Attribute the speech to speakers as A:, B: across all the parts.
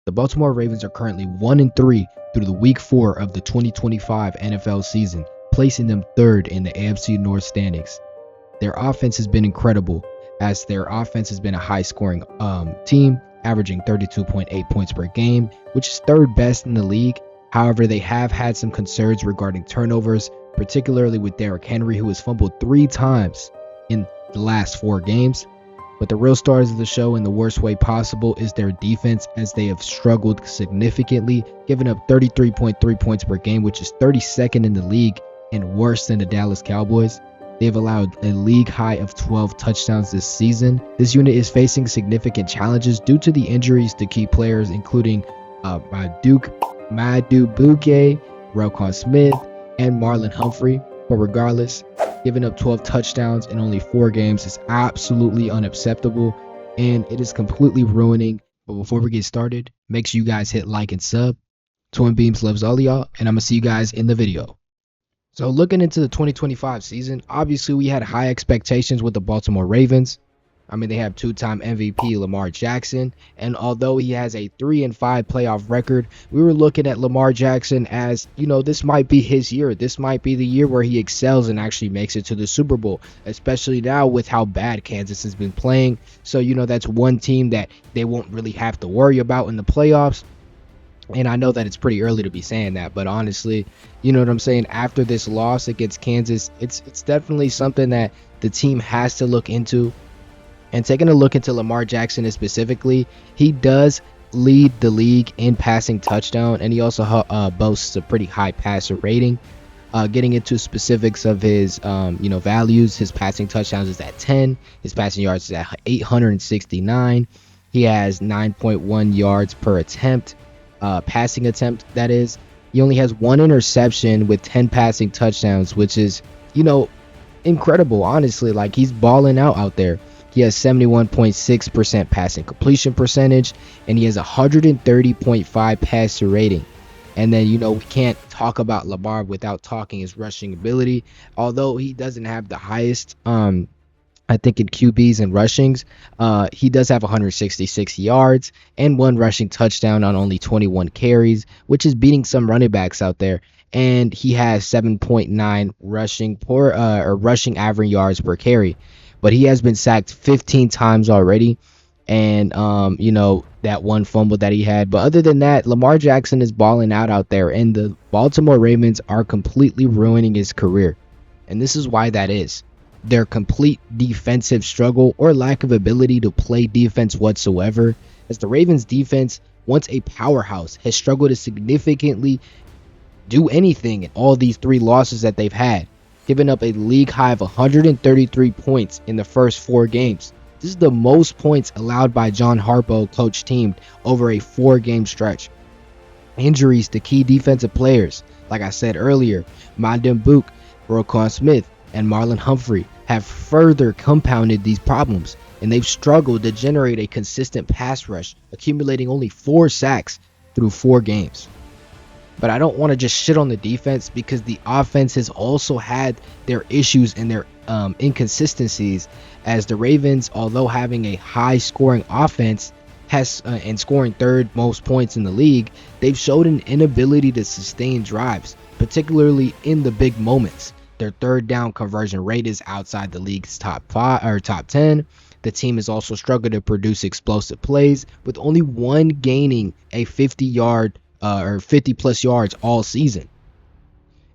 A: The Baltimore Ravens are currently 1-3 through the week 4 of the 2025 NFL season, placing them third in the AFC North standings. Their offense has been incredible, as their offense has been a high-scoring team, averaging 32.8 points per game, which is third best in the league. However, they have had some concerns regarding turnovers, particularly with Derrick Henry, who has fumbled 3 times in the last 4 games. But the real stars of the show, in the worst way possible, is their defense, as they have struggled significantly, giving up 33.3 points per game, which is 32nd in the league and worse than the Dallas Cowboys. They've allowed a league high of 12 touchdowns this season. This unit is facing significant challenges due to the injuries to key players, including Madu Buke, Roquan Smith, and Marlon Humphrey. But regardless, giving up 12 touchdowns in only 4 games is absolutely unacceptable, and it is completely ruining. But before we get started, make sure you guys hit like and sub. Twin Beams loves all of y'all, and I'm going to see you guys in the video. So looking into the 2025 season, obviously we had high expectations with the Baltimore Ravens. I mean, they have 2-time MVP Lamar Jackson, and although he has a 3-5 playoff record, we were looking at Lamar Jackson as, this might be his year. This might be the year where he excels and actually makes it to the Super Bowl, especially now with how bad Kansas has been playing. So, that's one team that they won't really have to worry about in the playoffs. And I know that it's pretty early to be saying that, but honestly, you know what I'm saying? After this loss against Kansas, it's definitely something that the team has to look into. And taking a look into Lamar Jackson specifically, he does lead the league in passing touchdown, and he also boasts a pretty high passer rating. Getting into specifics of his values, his passing touchdowns is at 10, his passing yards is at 869. He has 9.1 yards per attempt. Passing attempt, that is. He only has 1 interception with 10 passing touchdowns, which is incredible, honestly. Like, he's balling out there. He has 71.6% passing completion percentage, and he has 130.5 passer rating. And then we can't talk about Lamar without talking his rushing ability. Although he doesn't have the highest I think in QBs and rushings, he does have 166 yards and 1 rushing touchdown on only 21 carries, which is beating some running backs out there. And he has 7.9 rushing average yards per carry. But he has been sacked 15 times already, and that 1 fumble that he had. But other than that, Lamar Jackson is balling out there, and the Baltimore Ravens are completely ruining his career. And this is why that is. Their complete defensive struggle or lack of ability to play defense whatsoever, as the Ravens defense, once a powerhouse, has struggled to significantly do anything in all these 3 losses that they've had, giving up a league high of 133 points in the first 4 games. This is the most points allowed by John Harbaugh coach team over a 4-game stretch. Injuries to key defensive players, like I said earlier, Madu Buke, Roquan Smith, and Marlon Humphrey, have further compounded these problems, and they've struggled to generate a consistent pass rush, accumulating only 4 sacks through 4 games. But I don't want to just shit on the defense, because the offense has also had their issues and their inconsistencies, as the Ravens, although having a high scoring offense and scoring 3rd most points in the league, they've showed an inability to sustain drives, particularly in the big moments. Their 3rd down conversion rate is outside the league's top 10. The team has also struggled to produce explosive plays, with only 1 gaining a 50-yard or 50-plus yards all season.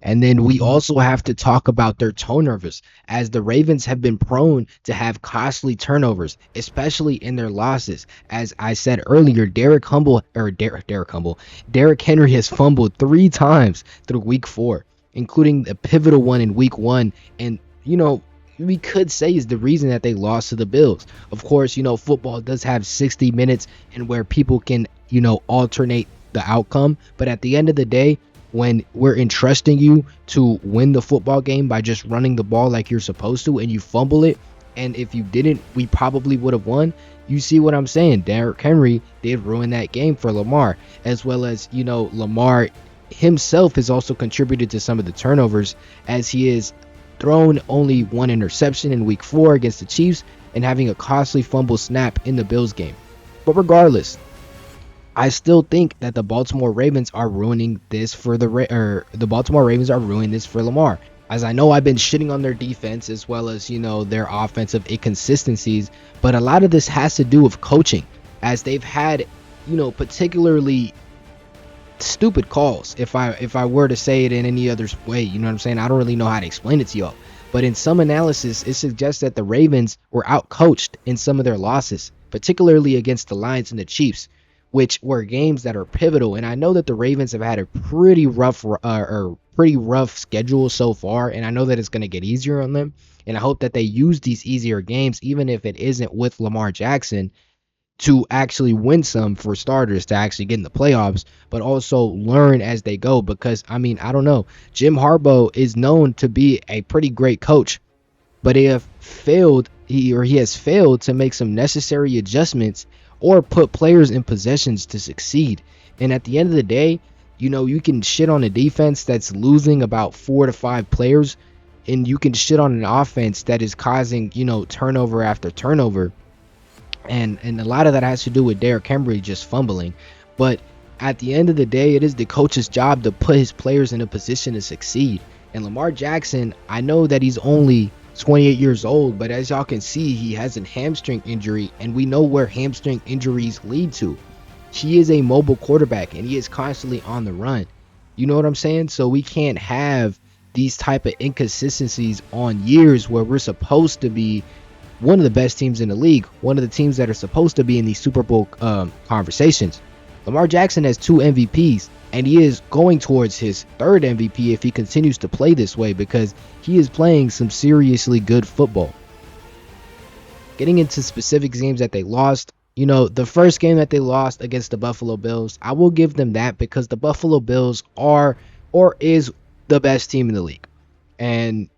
A: And then we also have to talk about their turnovers, as the Ravens have been prone to have costly turnovers, especially in their losses. As I said earlier, Derrick Henry has fumbled 3 times through week 4. Including the pivotal one in week 1, and we could say is the reason that they lost to the Bills. Of course, football does have 60 minutes and where people can alternate the outcome, but at the end of the day, when we're entrusting you to win the football game by just running the ball like you're supposed to, and you fumble it, and if you didn't, we probably would have won. You see what I'm saying? Derrick Henry did ruin that game for Lamar, as well as Lamar himself has also contributed to some of the turnovers, as he has thrown only 1 interception in week 4 against the Chiefs and having a costly fumble snap in the Bills game. But regardless, I still think that the Baltimore Ravens are ruining this for the Baltimore Ravens are ruining this for Lamar. As I know, I've been shitting on their defense as well as, their offensive inconsistencies, but a lot of this has to do with coaching, as they've had, particularly stupid calls. If I were to say it in any other way, you know what I'm saying? I don't really know how to explain it to y'all. But in some analysis, it suggests that the Ravens were outcoached in some of their losses, particularly against the Lions and the Chiefs, which were games that are pivotal. And I know that the Ravens have had a pretty rough schedule so far, and I know that it's going to get easier on them. And I hope that they use these easier games, even if it isn't with Lamar Jackson, to actually win some, for starters, to actually get in the playoffs, but also learn as they go. Because, I mean, I don't know. Jim Harbaugh is known to be a pretty great coach, but he has failed to make some necessary adjustments or put players in positions to succeed. And at the end of the day, you can shit on a defense that's losing about 4 to 5 players, and you can shit on an offense that is causing, turnover after turnover. And a lot of that has to do with Derrick Henry just fumbling. But at the end of the day, it is the coach's job to put his players in a position to succeed. And Lamar Jackson, I know that he's only 28 years old, but as y'all can see, he has a hamstring injury, and we know where hamstring injuries lead to. He is a mobile quarterback, and he is constantly on the run. You know what I'm saying? So we can't have these type of inconsistencies on years where we're supposed to be one of the best teams in the league, one of the teams that are supposed to be in these Super Bowl conversations. Lamar Jackson has 2 MVPs, and he is going towards his 3rd MVP if he continues to play this way, because he is playing some seriously good football. Getting into specific games that they lost, the first game that they lost against the Buffalo Bills, I will give them that, because the Buffalo Bills are or is the best team in the league. And,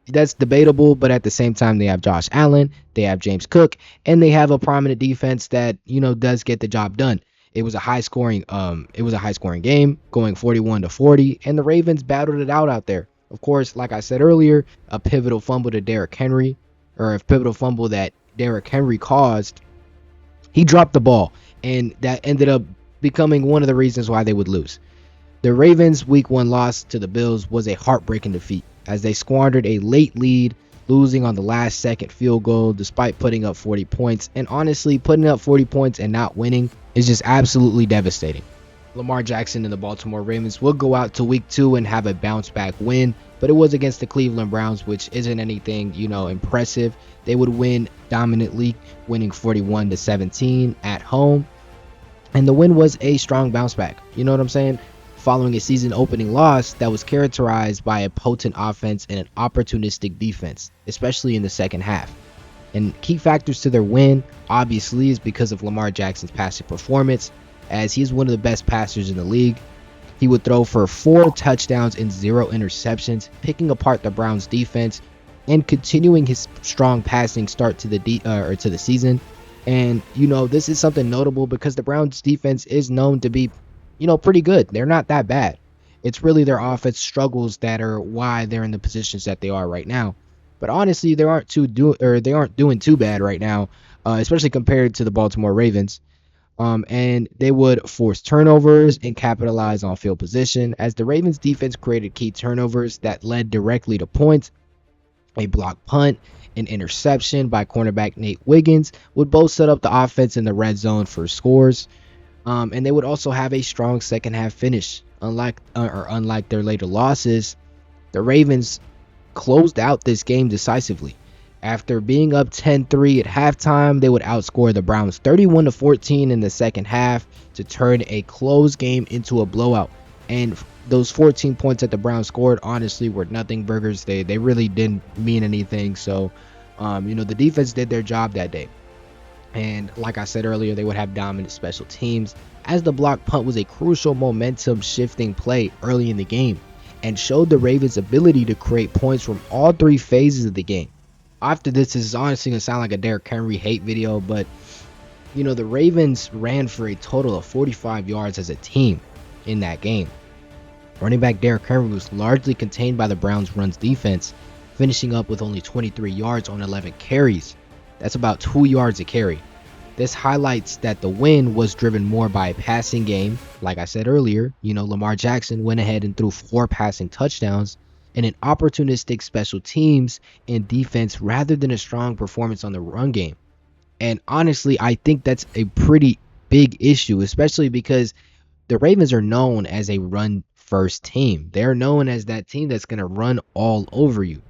A: that's debatable, but at the same time, they have Josh Allen, they have James Cook, and they have a prominent defense that, does get the job done. It was a high scoring game, going 41-40, and the Ravens battled it out there. Of course, like I said earlier, a pivotal fumble that Derrick Henry caused, he dropped the ball, and that ended up becoming one of the reasons why they would lose. The Ravens' Week 1 loss to the Bills was a heartbreaking defeat, as they squandered a late lead, losing on the last second field goal despite putting up 40 points. And honestly, putting up 40 points and not winning is just absolutely devastating. Lamar Jackson and the Baltimore Ravens will go out to Week 2 and have a bounce back win, but it was against the Cleveland Browns, which isn't anything, impressive. They would win dominantly, winning 41-17 at home. And the win was a strong bounce back. You know what I'm saying? Following a season opening loss that was characterized by a potent offense and an opportunistic defense, especially in the second half. And key factors to their win, obviously, is because of Lamar Jackson's passing performance, as he's one of the best passers in the league. He would throw for 4 touchdowns and 0 interceptions, picking apart the Browns defense and continuing his strong passing start to the season. And this is something notable because the Browns defense is known to be pretty good. They're not that bad. It's really their offense struggles that are why they're in the positions that they are right now. But honestly, they aren't doing too bad right now, especially compared to the Baltimore Ravens. And they would force turnovers and capitalize on field position, as the Ravens defense created key turnovers that led directly to points. A blocked punt, an interception by cornerback Nate Wiggins would both set up the offense in the red zone for scores. And they would also have a strong second half finish. Unlike their later losses, the Ravens closed out this game decisively. After being up 10-3 at halftime, they would outscore the Browns 31-14 in the second half to turn a close game into a blowout. And those 14 points that the Browns scored, honestly, were nothing burgers. They really didn't mean anything. So, the defense did their job that day. And like I said earlier, they would have dominant special teams, as the block punt was a crucial momentum shifting play early in the game and showed the Ravens' ability to create points from all 3 phases of the game. After this is honestly going to sound like a Derrick Henry hate video, but the Ravens ran for a total of 45 yards as a team in that game. Running back Derrick Henry was largely contained by the Browns' run's defense, finishing up with only 23 yards on 11 carries. That's about 2 yards a carry. This highlights that the win was driven more by a passing game. Like I said earlier, Lamar Jackson went ahead and threw 4 passing touchdowns, and an opportunistic special teams and defense rather than a strong performance on the run game. And honestly, I think that's a pretty big issue, especially because the Ravens are known as a run first team. They're known as that team that's going to run all over you.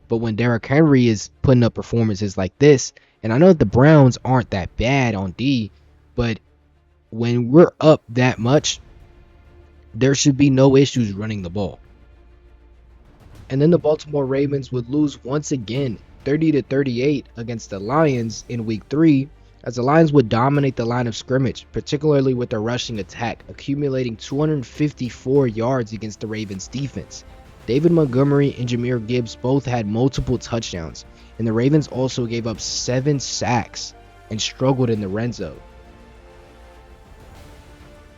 A: But when Derrick Henry is putting up performances like this, and I know that the Browns aren't that bad on D, but when we're up that much, there should be no issues running the ball. And then the Baltimore Ravens would lose once again, 30-38 against the Lions in week 3, as the Lions would dominate the line of scrimmage, particularly with their rushing attack, accumulating 254 yards against the Ravens defense. David Montgomery and Jahmyr Gibbs both had multiple touchdowns, and the Ravens also gave up 7 sacks and struggled in the red zone.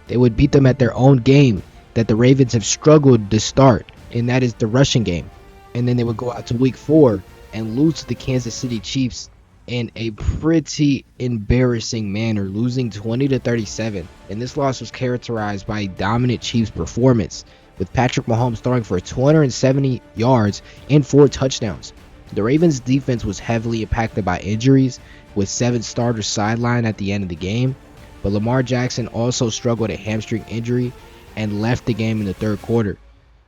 A: They would beat them at their own game that the Ravens have struggled to start, and that is the rushing game. And then they would go out to week 4 and lose to the Kansas City Chiefs in a pretty embarrassing manner, losing 20-37. And this loss was characterized by a dominant Chiefs performance, with Patrick Mahomes throwing for 270 yards and 4 touchdowns. The Ravens defense was heavily impacted by injuries, with 7 starters sidelined at the end of the game. But Lamar Jackson also struggled with a hamstring injury and left the game in the third quarter.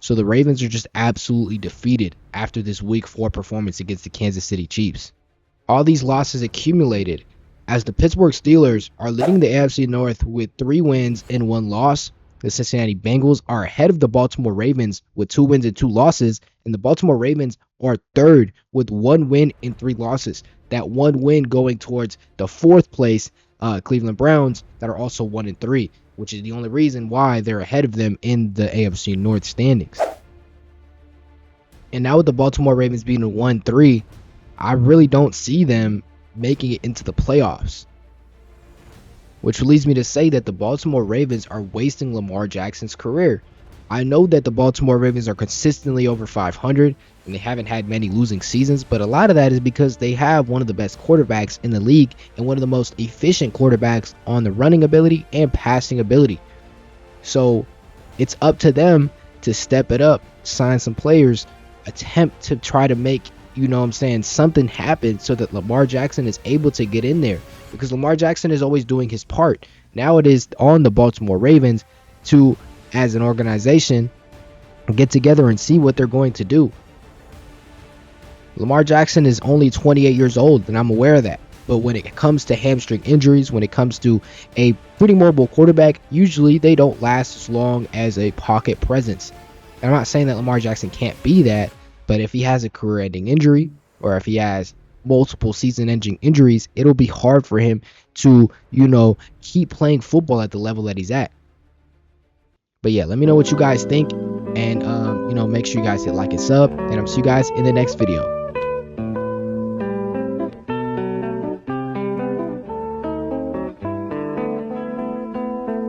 A: So the Ravens are just absolutely defeated after this week 4 performance against the Kansas City Chiefs. All these losses accumulated as the Pittsburgh Steelers are leading the AFC North with 3 wins and 1 loss. The Cincinnati Bengals are ahead of the Baltimore Ravens with 2 wins and 2 losses, and the Baltimore Ravens are third with 1 win and 3 losses. That 1 win going towards the 4th place Cleveland Browns that are also 1-3, which is the only reason why they're ahead of them in the AFC North standings. And now with the Baltimore Ravens being 1-3, I really don't see them making it into the playoffs, which leads me to say that the Baltimore Ravens are wasting Lamar Jackson's career. I know that the Baltimore Ravens are consistently over 500 and they haven't had many losing seasons, but a lot of that is because they have one of the best quarterbacks in the league and one of the most efficient quarterbacks on the running ability and passing ability. So it's up to them to step it up, sign some players, attempt to try to make, something happen so that Lamar Jackson is able to get in there, because Lamar Jackson is always doing his part. Now it is on the Baltimore Ravens to, as an organization, get together and see what they're going to do. Lamar Jackson is only 28 years old, and I'm aware of that. But when it comes to hamstring injuries, when it comes to a pretty mobile quarterback, usually they don't last as long as a pocket presence. And I'm not saying that Lamar Jackson can't be that, but if he has a career-ending injury, or if he has multiple season-ending injuries, it'll be hard for him to, keep playing football at the level that he's at. But yeah, let me know what you guys think, and make sure you guys hit like and sub, and I'll see you guys in the next video.